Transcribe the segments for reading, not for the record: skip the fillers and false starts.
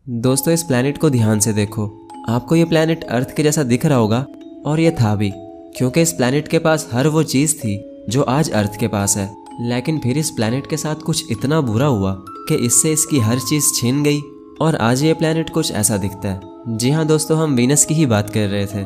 दोस्तों इस प्लैनेट को ध्यान से देखो। आपको ये प्लैनेट अर्थ के जैसा दिख रहा होगा, और ये था भी, क्योंकि इस प्लैनेट के पास हर वो चीज़ थी जो आज अर्थ के पास है। लेकिन फिर इस प्लैनेट के साथ कुछ इतना बुरा हुआ कि इससे इसकी हर चीज़ छीन गई और आज ये प्लैनेट कुछ ऐसा दिखता है। जी हाँ दोस्तों, हम वीनस की ही बात कर रहे थे।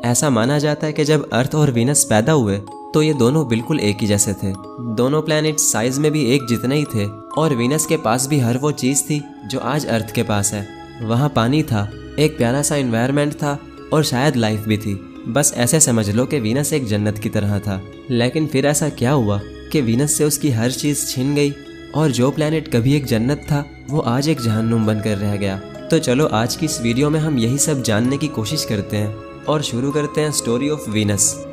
ऐसा माना जाता है कि जब अर्थ और वीनस पैदा हुए तो ये दोनों बिल्कुल एक ही जैसे थे। दोनों प्लैनेट साइज में भी एक जितने ही थे और वीनस के पास भी हर वो चीज़ थी जो आज अर्थ के पास है। वहाँ पानी था, एक प्यारा सा एनवायरनमेंट था और शायद लाइफ भी थी। बस ऐसे समझ लो कि वीनस एक जन्नत की तरह था। लेकिन फिर ऐसा क्या हुआ कि वीनस से उसकी हर चीज़ छिन गई और जो प्लैनेट कभी एक जन्नत था वो आज एक जहन्नुम बनकर रह गया। तो चलो आज की इस वीडियो में हम यही सब जानने की कोशिश करते हैं और शुरू करते हैं स्टोरी ऑफ वीनस।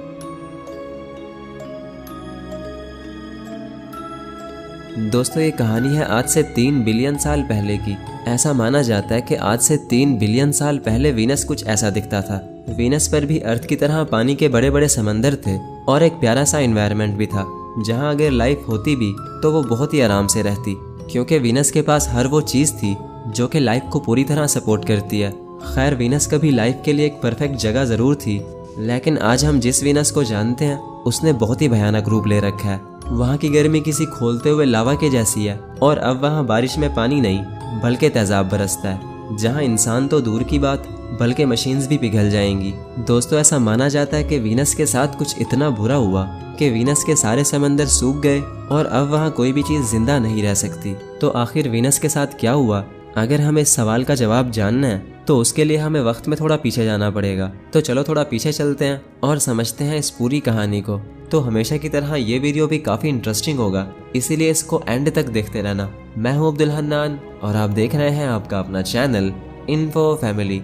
दोस्तों ये कहानी है आज से 3 बिलियन साल पहले की। ऐसा माना जाता है कि आज से 3 बिलियन साल पहले वीनस कुछ ऐसा दिखता था। वीनस पर भी अर्थ की तरह पानी के बड़े बड़े समंदर थे और एक प्यारा सा एनवायरनमेंट भी था, जहां अगर लाइफ होती भी तो वो बहुत ही आराम से रहती, क्योंकि वीनस के पास हर वो चीज़ थी जो कि लाइफ को पूरी तरह सपोर्ट करती है। खैर वीनस कभी लाइफ के लिए एक परफेक्ट जगह ज़रूर थी, लेकिन आज हम जिस वीनस को जानते हैं उसने बहुत ही भयानक रूप ले रखा है। वहाँ की गर्मी किसी खोलते हुए लावा के जैसी है और अब वहाँ बारिश में पानी नहीं बल्कि तेजाब बरसता है, जहाँ इंसान तो दूर की बात बल्कि मशीन्स भी पिघल जाएंगी। दोस्तों ऐसा माना जाता है कि वीनस के साथ कुछ इतना बुरा हुआ कि वीनस के सारे समंदर सूख गए और अब वहाँ कोई भी चीज़ जिंदा नहीं रह सकती। तो आखिर वीनस के साथ क्या हुआ? अगर हमें इस सवाल का जवाब जानना है तो उसके लिए हमें वक्त में थोड़ा पीछे जाना पड़ेगा। तो चलो थोड़ा पीछे चलते हैं और समझते हैं इस पूरी कहानी को। तो हमेशा की तरह ये वीडियो भी काफ़ी इंटरेस्टिंग होगा, इसीलिए इसको एंड तक देखते रहना। मैं हूँ अब्दुल हन्नान और आप देख रहे हैं आपका अपना चैनल इन्फो फैमिली।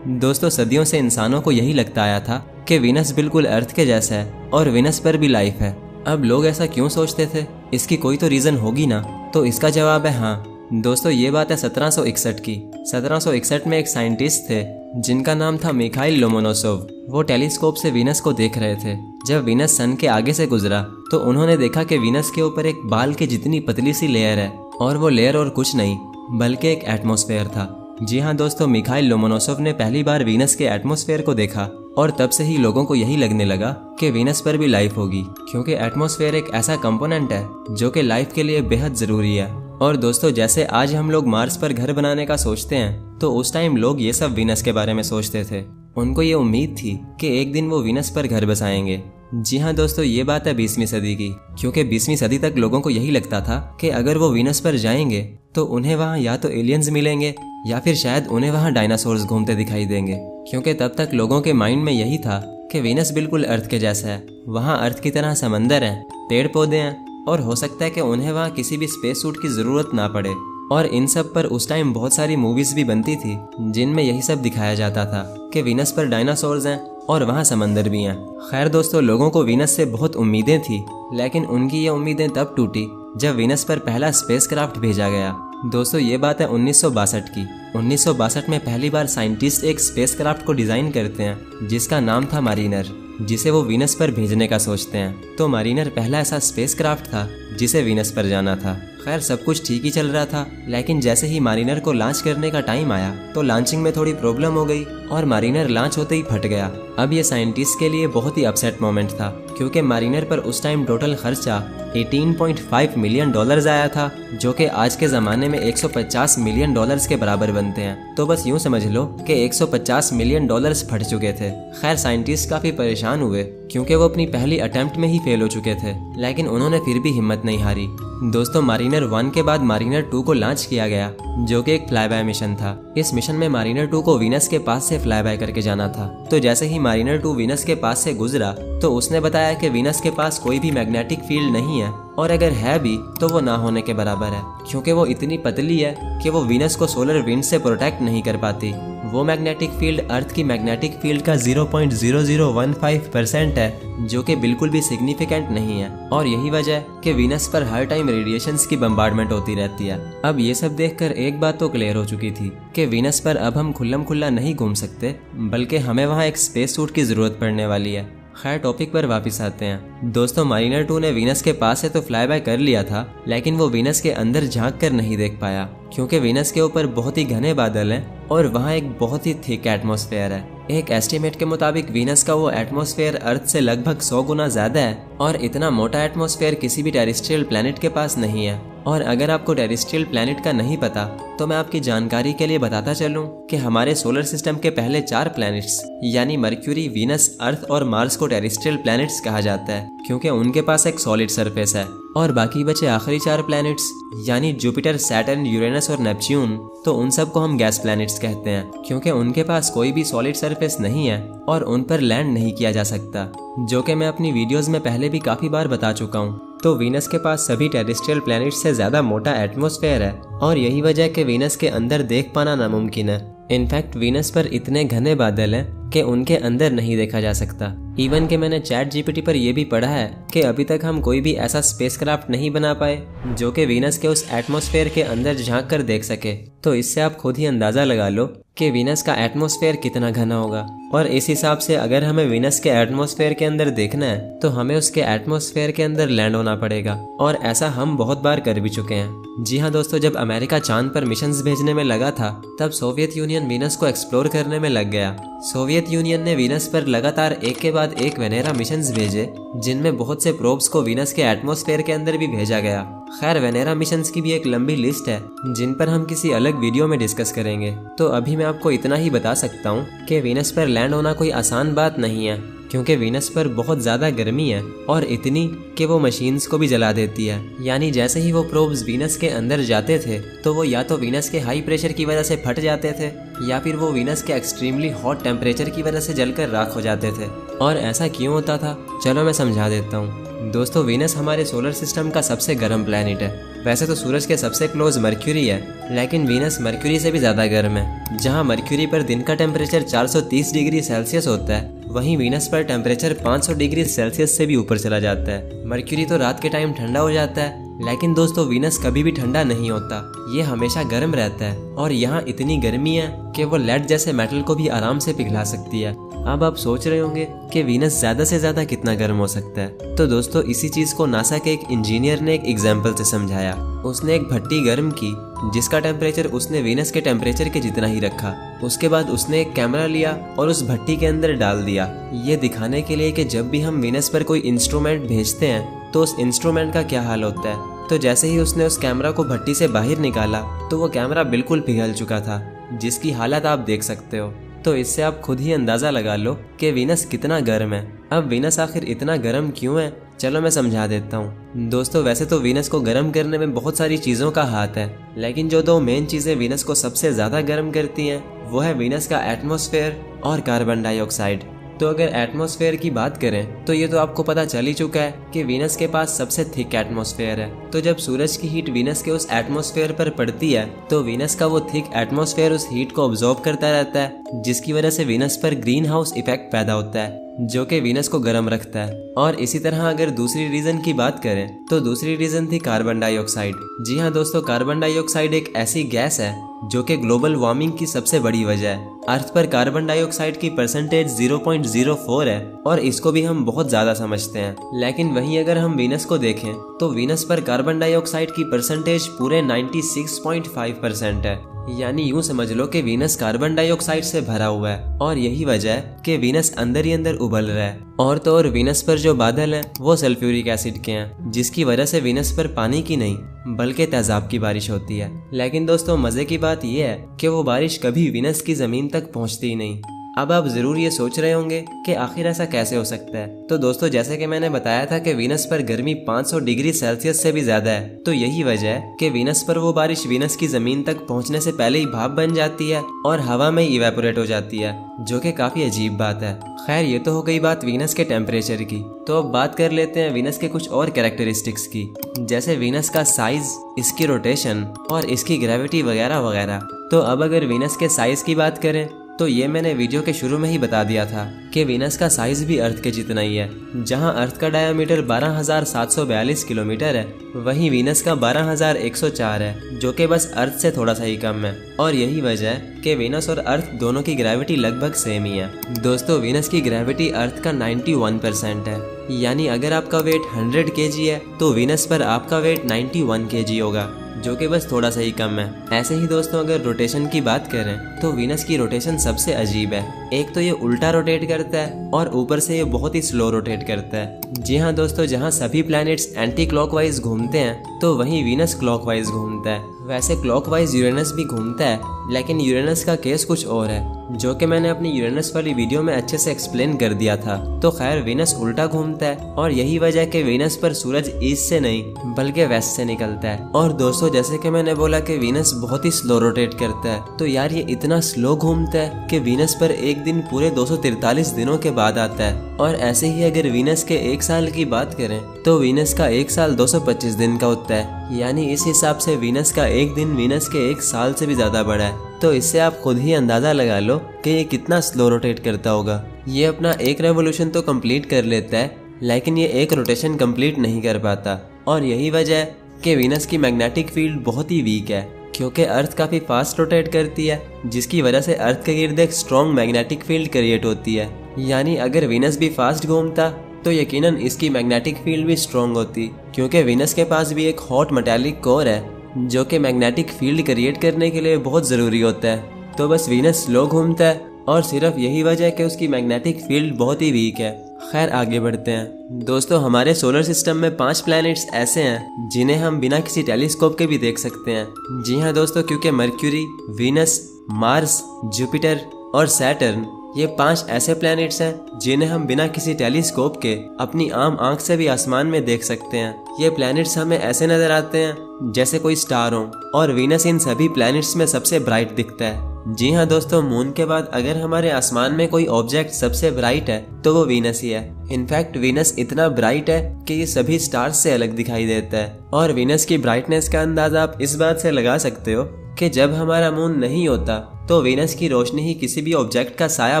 दोस्तों सदियों से इंसानों को यही लगता आया था कि वीनस बिल्कुल अर्थ के जैसा है और वीनस पर भी लाइफ है। अब लोग ऐसा क्यों सोचते थे? इसकी कोई तो रीज़न होगी ना। तो इसका जवाब है हाँ। दोस्तों ये बात है 1761 की। 1761 में एक साइंटिस्ट थे जिनका नाम था मिखाइल लोमोनोसोव। वो टेलीस्कोप से वीनस को देख रहे थे। जब वीनस सन के आगे से गुजरा तो उन्होंने देखा कि वीनस के ऊपर एक बाल की जितनी पतली सी लेयर है और वो लेयर और कुछ नहीं बल्कि एक एटमॉस्फेयर था। जी हाँ दोस्तों, मिखाइल लोमोनोसोव ने पहली बार वीनस के एटमॉस्फेयर को देखा और तब से ही लोगों को यही लगने लगा कि वीनस पर भी लाइफ होगी, क्योंकि एटमॉस्फेयर एक ऐसा कंपोनेंट है जो कि लाइफ के लिए बेहद ज़रूरी है। और दोस्तों जैसे आज हम लोग मार्स पर घर बनाने का सोचते हैं तो उस टाइम लोग ये सब वीनस के बारे में सोचते थे। उनको ये उम्मीद थी कि एक दिन वो वीनस पर घर बसाएंगे। जी हाँ दोस्तों, ये बात है 20वीं सदी की, क्योंकि 20वीं सदी तक लोगों को यही लगता था कि अगर वो वीनस पर जाएंगे तो उन्हें वहाँ या तो एलियंस मिलेंगे या फिर शायद उन्हें वहाँ डायनासोर्स घूमते दिखाई देंगे, क्योंकि तब तक लोगों के माइंड में यही था कि वीनस बिल्कुल अर्थ के जैसा है। वहाँ अर्थ की तरह समंदर हैं, पेड़ पौधे हैं और हो सकता है कि उन्हें वहाँ किसी भी स्पेस सूट की ज़रूरत ना पड़े। और इन सब पर उस टाइम बहुत सारी मूवीज़ भी बनती थी जिनमें यही सब दिखाया जाता था कि वीनस पर डायनासोर्स हैं और वहाँ समंदर भी हैं। खैर दोस्तों, लोगों को वीनस से बहुत उम्मीदें थी, लेकिन उनकी ये उम्मीदें तब टूटी जब वीनस पर पहला स्पेसक्राफ्ट भेजा गया। दोस्तों ये बात है 1962 की। 1962 में पहली बार साइंटिस्ट एक स्पेसक्राफ्ट को डिज़ाइन करते हैं जिसका नाम था मारिनर, जिसे वो वीनस पर भेजने का सोचते हैं। तो मारिनर पहला ऐसा स्पेसक्राफ्ट था जिसे वीनस पर जाना था। खैर सब कुछ ठीक ही चल रहा था, लेकिन जैसे ही मारिनर को लॉन्च करने का टाइम आया तो लॉन्चिंग में थोड़ी प्रॉब्लम हो गई और मारिनर लॉन्च होते ही फट गया। अब ये साइंटिस्ट के लिए बहुत ही अपसेट मोमेंट था, क्योंकि मारिनर पर उस टाइम टोटल खर्चा $18.5 मिलियन आया था, जो कि आज के ज़माने में $150 मिलियन के बराबर बनते हैं। तो बस यूँ समझ लो कि $150 मिलियन फट चुके थे। खैर साइंटिस्ट काफ़ी परेशान हुए, क्योंकि वो अपनी पहली अटेम्प्ट में ही फेल हो चुके थे, लेकिन उन्होंने फिर भी हिम्मत नहीं हारी। दोस्तों मारिनर 1 के बाद मारिनर 2 को लॉन्च किया गया, जो कि एक फ्लाईबाय मिशन था। इस मिशन में मारिनर 2 को वीनस के पास से फ्लाईबाय करके जाना था। तो जैसे ही मारिनर 2 वीनस के पास से गुजरा तो उसने बताया कि वीनस के पास कोई भी मैग्नेटिक फील्ड नहीं है, और अगर है भी तो वो ना होने के बराबर है, क्योंकि वो इतनी पतली है कि वो वीनस को सोलर विंड से प्रोटेक्ट नहीं कर पाती। वो मैग्नेटिक फील्ड अर्थ की मैग्नेटिक फील्ड का 0.0015% है, जो कि बिल्कुल भी सिग्निफिकेंट नहीं है। और यही वजह है कि वीनस पर हर टाइम रेडिएशंस की बम्बार्डमेंट होती रहती है। अब ये सब देखकर एक बात तो क्लियर हो चुकी थी कि वीनस पर अब हम खुल्लम खुल्ला नहीं घूम सकते, बल्कि हमें वहाँ एक स्पेस सूट की ज़रूरत पड़ने वाली है। खैर टॉपिक पर वापस आते हैं। दोस्तों मारिनर 2 ने वीनस के पास से तो फ्लाई बाय कर लिया था, लेकिन वो वीनस के अंदर झांक कर नहीं देख पाया, क्योंकि वीनस के ऊपर बहुत ही घने बादल हैं और वहाँ एक बहुत ही थिक एटमॉस्फेयर है। एक एस्टिमेट के मुताबिक वीनस का वो एटमॉस्फेयर अर्थ से लगभग 100 गुना ज्यादा है और इतना मोटा एटमॉस्फेयर किसी भी टेरेस्ट्रियल प्लैनेट के पास नहीं है। और अगर आपको टेरेस्ट्रियल प्लैनेट का नहीं पता तो मैं आपकी जानकारी के लिए बताता चलूं कि हमारे सोलर सिस्टम के पहले 4 प्लैनेट्स यानी मर्क्यूरी, वीनस, अर्थ और मार्स को टेरेस्ट्रियल प्लैनेट्स कहा जाता है, क्योंकि उनके पास एक सॉलिड सरफेस है। और बाकी बचे आखिरी 4 प्लैनेट्स यानी जुपिटर, सैटर्न, यूरेनस और नेपच्यून, तो उन सब को हम गैस प्लैनेट्स कहते हैं, क्योंकि उनके पास कोई भी सॉलिड सरफेस नहीं है और उन पर लैंड नहीं किया जा सकता, जो कि मैं अपनी वीडियोस में पहले भी काफ़ी बार बता चुका हूँ। तो वीनस के पास सभी टेरेस्ट्रियल प्लैनेट से ज़्यादा मोटा एटमॉस्फेयर है और यही वजह है कि वीनस के अंदर देख पाना नामुमकिन है। इनफैक्ट वीनस पर इतने घने बादल हैं कि उनके अंदर नहीं देखा जा सकता। इवन कि मैंने चैट जीपीटी पर यह भी पढ़ा है कि अभी तक हम कोई भी ऐसा स्पेसक्राफ्ट नहीं बना पाए जो कि वीनस के उस एटमॉस्फेयर के अंदर झांक कर देख सके। तो इससे आप खुद ही अंदाज़ा लगा लो कि वीनस का एटमॉस्फेयर कितना घना होगा। और इस हिसाब से अगर हमें वीनस के एटमॉस्फेयर के अंदर देखना है तो हमें उसके एटमॉस्फेयर के अंदर लैंड होना पड़ेगा, और ऐसा हम बहुत बार कर भी चुके हैं। जी हाँ दोस्तों, जब अमेरिका चांद पर मिशंस भेजने में लगा था तब सोवियत यूनियन वीनस को एक्सप्लोर करने में लग गया। सोवियत यूनियन ने वीनस पर लगातार एक के बाद एक वेनेरा मिशंस भेजे, जिनमें बहुत से प्रोब्स को वीनस के एटमॉस्फेयर के अंदर भी भेजा गया। खैर वेनेरा मिशंस की भी एक लंबी लिस्ट है जिन पर हम किसी अलग वीडियो में डिस्कस करेंगे। तो अभी मैं आपको इतना ही बता सकता हूँ कि वीनस पर लैंड होना कोई आसान बात नहीं है, क्योंकि वीनस पर बहुत ज़्यादा गर्मी है और इतनी कि वो मशीन्स को भी जला देती है। यानी जैसे ही वो प्रोब्स वीनस के अंदर जाते थे तो वो या तो वीनस के हाई प्रेशर की वजह से फट जाते थे या फिर वो वीनस के एक्सट्रीमली हॉट टेम्परेचर की वजह से जलकर राख हो जाते थे। और ऐसा क्यों होता था, चलो मैं समझा देता हूँ। दोस्तों वीनस हमारे सोलर सिस्टम का सबसे गर्म प्लैनेट है। वैसे तो सूरज के सबसे क्लोज मर्क्यूरी है, लेकिन वीनस मर्क्यूरी से भी ज़्यादा गर्म है। जहाँ मर्क्यूरी पर दिन का टेम्परेचर 430 डिग्री सेल्सियस होता है, वहीं वीनस पर टेम्परेचर 500 डिग्री सेल्सियस से भी ऊपर चला जाता है। मर्क्यूरी तो रात के टाइम ठंडा हो जाता है, लेकिन दोस्तों वीनस कभी भी ठंडा नहीं होता, ये हमेशा गर्म रहता है। और यहाँ इतनी गर्मी है कि वो लेड जैसे मेटल को भी आराम से पिघला सकती है। अब आप सोच रहे होंगे कि वीनस ज़्यादा से ज़्यादा कितना गर्म हो सकता है। तो दोस्तों इसी चीज़ को नासा के एक इंजीनियर ने एक एग्जाम्पल से समझाया। उसने एक भट्टी गर्म की जिसका टेम्परेचर उसने वीनस के टेम्परेचर के जितना ही रखा। उसके बाद उसने एक कैमरा लिया और उस भट्टी के अंदर डाल दिया, ये दिखाने के लिए कि जब भी हम वीनस पर कोई इंस्ट्रूमेंट भेजते हैं तो उस इंस्ट्रूमेंट का क्या हाल होता है। तो जैसे ही उसने उस कैमरा को भट्टी से बाहर निकाला तो वो कैमरा बिल्कुल पिघल चुका था, जिसकी हालत आप देख सकते हो। तो इससे आप खुद ही अंदाज़ा लगा लो कि वीनस कितना गर्म है। अब वीनस आखिर इतना गर्म क्यों है, चलो मैं समझा देता हूँ। दोस्तों वैसे तो वीनस को गर्म करने में बहुत सारी चीज़ों का हाथ है, लेकिन जो 2 मेन चीज़ें वीनस को सबसे ज़्यादा गर्म करती हैं वो है वीनस का एटमॉस्फेयर और कार्बन डाइऑक्साइड। तो अगर एटमॉस्फेयर की बात करें तो ये तो आपको पता चल ही चुका है कि वीनस के पास सबसे थिक एटमॉस्फेयर है। तो जब सूरज की हीट वीनस के उस एटमॉस्फेयर पर पड़ती है तो वीनस का वो थिक एटमॉस्फेयर उस हीट को ऑब्जॉर्ब करता रहता है, जिसकी वजह से वीनस पर ग्रीन हाउस इफेक्ट पैदा होता है जो कि वीनस को गर्म रखता है। और इसी तरह अगर दूसरी रीजन की बात करें तो दूसरी रीजन थी कार्बन डाइऑक्साइड। जी हाँ दोस्तों, कार्बन डाइऑक्साइड एक ऐसी गैस है जो कि ग्लोबल वार्मिंग की सबसे बड़ी वजह है। अर्थ पर कार्बन डाइऑक्साइड की परसेंटेज 0.04 है और इसको भी हम बहुत ज़्यादा समझते हैं, लेकिन वहीं अगर हम वीनस को देखें तो वीनस पर कार्बन डाइऑक्साइड की परसेंटेज पूरे 96.5% है। यानी यूं समझ लो कि वीनस कार्बन डाइऑक्साइड से भरा हुआ है और यही वजह है कि वीनस अंदर ही अंदर उबल रहा है। और तो और वीनस पर जो बादल हैं वो सल्फ्यूरिक एसिड के हैं, जिसकी वजह से वीनस पर पानी की नहीं बल्कि तेजाब की बारिश होती है। लेकिन दोस्तों मजे की बात यह है कि वो बारिश कभी वीनस की जमीन तक पहुंचती ही नहीं। अब आप जरूर ये सोच रहे होंगे कि आखिर ऐसा कैसे हो सकता है। तो दोस्तों जैसे कि मैंने बताया था कि वीनस पर गर्मी 500 डिग्री सेल्सियस से भी ज्यादा है, तो यही वजह है कि वीनस पर वो बारिश वीनस की जमीन तक पहुंचने से पहले ही भाप बन जाती है और हवा में इवेपोरेट हो जाती है, जो कि काफी अजीब बात है। खैर ये तो हो गई बात वीनस के टेम्परेचर की। तो अब बात कर लेते हैं वीनस के कुछ और कैरेक्टरिस्टिक्स की, जैसे वीनस का साइज, इसकी रोटेशन और इसकी ग्रेविटी वगैरह वगैरह। तो अब अगर वीनस के साइज की बात करें तो ये मैंने वीडियो के शुरू में ही बता दिया था कि वीनस का साइज भी अर्थ के जितना ही है। जहां अर्थ का डायमीटर 12,742 किलोमीटर है, वहीं वीनस का 12,104 है, जो कि बस अर्थ से थोड़ा सा ही कम है। और यही वजह है कि वीनस और अर्थ दोनों की ग्रेविटी लगभग सेम ही है। दोस्तों, वीनस की ग्रेविटी अर्थ का 91% है, यानी अगर आपका वेट 100 kg है तो वीनस पर आपका वेट 91 kg होगा, जो कि बस थोड़ा सा ही कम है। ऐसे ही दोस्तों, अगर रोटेशन की बात करें तो वीनस की रोटेशन सबसे अजीब है। एक तो ये उल्टा रोटेट करता है और ऊपर से ये बहुत ही स्लो रोटेट करता है। जी हाँ दोस्तों, जहाँ सभी प्लैनेट्स एंटी क्लॉकवाइज घूमते हैं तो वहीं वीनस क्लॉकवाइज घूमता है। वैसे क्लॉकवाइज यूरेनस भी घूमता है, लेकिन यूरेनस का केस कुछ और है, जो कि मैंने अपनी यूरेनस वाली वीडियो में अच्छे से एक्सप्लेन कर दिया था। तो खैर, वीनस उल्टा घूमता है और यही वजह कि वीनस पर सूरज ईस्ट से नहीं बल्कि वेस्ट से निकलता है। और दोस्तों, जैसे कि मैंने बोला कि वीनस बहुत ही स्लो रोटेट करता है, तो यार ये इतना स्लो घूमता है कि वीनस पर एक दिन पूरे 243 दिनों के बाद आता है। और ऐसे ही अगर वीनस के एक साल की बात करें तो वीनस का एक साल 225 दिन का होता है, यानी इस हिसाब से वीनस का एक दिन वीनस के एक साल से भी ज्यादा बड़ा है। तो इससे आप खुद ही अंदाजा लगा लो कि ये कितना स्लो रोटेट करता होगा। ये अपना एक रेवोल्यूशन तो कंप्लीट कर लेता है, लेकिन ये एक रोटेशन कंप्लीट नहीं कर पाता। और यही वजह है कि वीनस की मैग्नेटिक फील्ड बहुत ही वीक है, क्योंकि अर्थ काफी फास्ट रोटेट करती है, जिसकी वजह से अर्थ के गिर्द एक स्ट्रॉन्ग मैग्नेटिक फील्ड क्रिएट होती है। यानी अगर वीनस भी फास्ट घूमता तो यकीनन इसकी मैग्नेटिक फील्ड भी स्ट्रॉन्ग होती, क्योंकि वीनस के पास भी एक हॉट मेटालिक कोर है जो कि मैग्नेटिक फील्ड क्रिएट करने के लिए बहुत ज़रूरी होता है। तो बस वीनस स्लो घूमता है और सिर्फ यही वजह है कि उसकी मैग्नेटिक फील्ड बहुत ही वीक है। खैर, आगे बढ़ते हैं। दोस्तों, हमारे सोलर सिस्टम में 5 प्लैनेट्स ऐसे हैं जिन्हें हम बिना किसी टेलीस्कोप के भी देख सकते हैं। जी हाँ दोस्तों, क्योंकि मर्क्यूरी, वीनस, मार्स, जुपिटर और सैटर्न ये 5 ऐसे प्लैनेट्स हैं जिन्हें हम बिना किसी टेलीस्कोप के अपनी आम आंख से भी आसमान में देख सकते हैं। ये प्लैनेट्स हमें ऐसे नजर आते हैं जैसे कोई स्टार हो, और वीनस इन सभी प्लैनेट्स में सबसे ब्राइट दिखता है। जी हाँ दोस्तों, मून के बाद अगर हमारे आसमान में कोई ऑब्जेक्ट सबसे ब्राइट है तो वो वीनस ही है। इनफैक्ट वीनस इतना ब्राइट है कि ये सभी स्टार्स से अलग दिखाई देता है। और वीनस की ब्राइटनेस का अंदाजा आप इस बात से लगा सकते हो कि जब हमारा मून नहीं होता तो वीनस की रोशनी ही किसी भी ऑब्जेक्ट का साया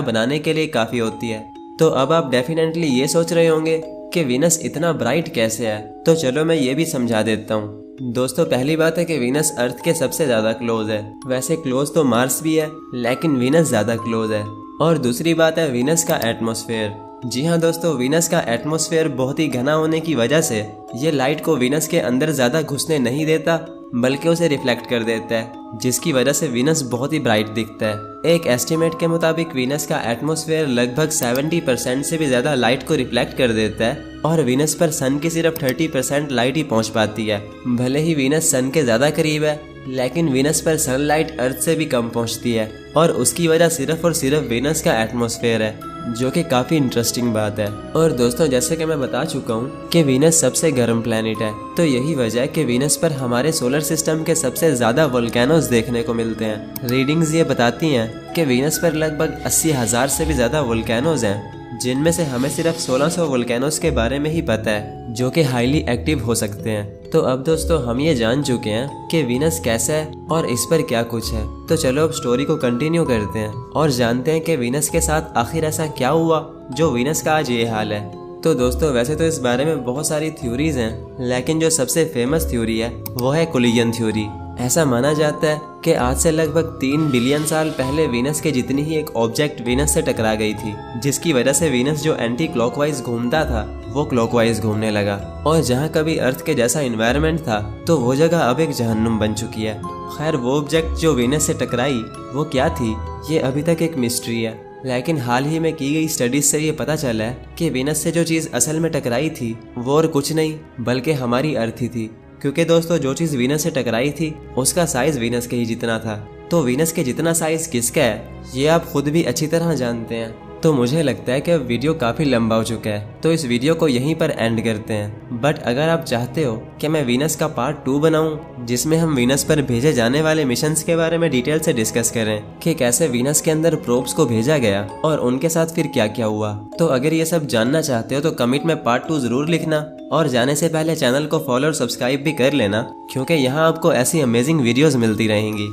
बनाने के लिए काफी होती है। तो अब आप डेफिनेटली ये सोच रहे होंगे कि वीनस इतना ब्राइट कैसे है, तो चलो मैं ये भी समझा देता हूँ। दोस्तों, पहली बात है कि वीनस अर्थ के सबसे ज्यादा क्लोज है। वैसे क्लोज तो मार्स भी है, लेकिन वीनस ज्यादा क्लोज है। और दूसरी बात है वीनस का एटमॉस्फेयर। जी हाँ दोस्तों, वीनस का एटमॉस्फेयर बहुत ही घना होने की वजह से ये लाइट को वीनस के अंदर ज्यादा घुसने नहीं देता, बल्कि उसे रिफ्लेक्ट कर देता है, जिसकी वजह से वीनस बहुत ही ब्राइट दिखता है। एक एस्टिमेट के मुताबिक वीनस का एटमॉस्फेयर लगभग 70% से भी ज्यादा लाइट को रिफ्लेक्ट कर देता है, और वीनस पर सन की सिर्फ 30% लाइट ही पहुंच पाती है। भले ही वीनस सन के ज्यादा करीब है, लेकिन वीनस पर सनलाइट अर्थ से भी कम पहुंचती है, और उसकी वजह सिर्फ और सिर्फ वीनस का एटमॉस्फेयर है, जो कि काफी इंटरेस्टिंग बात है। और दोस्तों, जैसे कि मैं बता चुका हूँ कि वीनस सबसे गर्म प्लेनेट है, तो यही वजह है कि वीनस पर हमारे सोलर सिस्टम के सबसे ज्यादा वोल्केनोज देखने को मिलते हैं। रीडिंग्स ये बताती हैं कि वीनस पर लगभग 80,000 से भी ज्यादा वोल्केनोज हैं, जिनमें से हमें सिर्फ 1600 वोल्केनोज के बारे में ही पता है, जो कि हाईली एक्टिव हो सकते हैं। तो अब दोस्तों, हम ये जान चुके हैं कि वीनस कैसा है और इस पर क्या कुछ है। तो चलो अब स्टोरी को कंटिन्यू करते हैं और जानते हैं कि वीनस के साथ आखिर ऐसा क्या हुआ जो वीनस का आज ये हाल है। तो दोस्तों, वैसे तो इस बारे में बहुत सारी थ्योरीज हैं, लेकिन जो सबसे फेमस थ्योरी है वो है कोलिजन थ्योरी। ऐसा माना जाता है कि आज से लगभग 3 बिलियन साल पहले वीनस के जितनी ही एक ऑब्जेक्ट वीनस से टकरा गई थी, जिसकी वजह से वीनस जो एंटी क्लॉकवाइज घूमता था वो क्लॉकवाइज घूमने लगा। और जहाँ कभी अर्थ के जैसा एनवायरनमेंट था, तो वो जगह अब एक जहन्नुम बन चुकी है। खैर, वो ऑब्जेक्ट जो वीनस से टकराई वो क्या थी, ये अभी तक एक मिस्ट्री है। लेकिन हाल ही में की गई स्टडीज से ये पता चला है कि वीनस से जो चीज़ असल में टकराई थी वो और कुछ नहीं बल्कि हमारी अर्थ ही थी। क्योंकि दोस्तों, जो चीज़ वीनस से टकराई थी उसका साइज वीनस के ही जितना था, तो वीनस के जितना साइज किसका है ये आप खुद भी अच्छी तरह जानते हैं। तो मुझे लगता है कि अब वीडियो काफ़ी लंबा हो चुका है, तो इस वीडियो को यहीं पर एंड करते हैं। बट अगर आप चाहते हो कि मैं वीनस का पार्ट 2 बनाऊं, जिसमें हम वीनस पर भेजे जाने वाले मिशंस के बारे में डिटेल से डिस्कस करें कि कैसे वीनस के अंदर प्रोब्स को भेजा गया और उनके साथ फिर क्या क्या हुआ, तो अगर ये सब जानना चाहते हो तो कमेंट में पार्ट 2 जरूर लिखना। और जाने से पहले चैनल को फॉलो और सब्सक्राइब भी कर लेना, क्योंकि यहाँ आपको ऐसी अमेजिंग वीडियोस मिलती रहेंगी।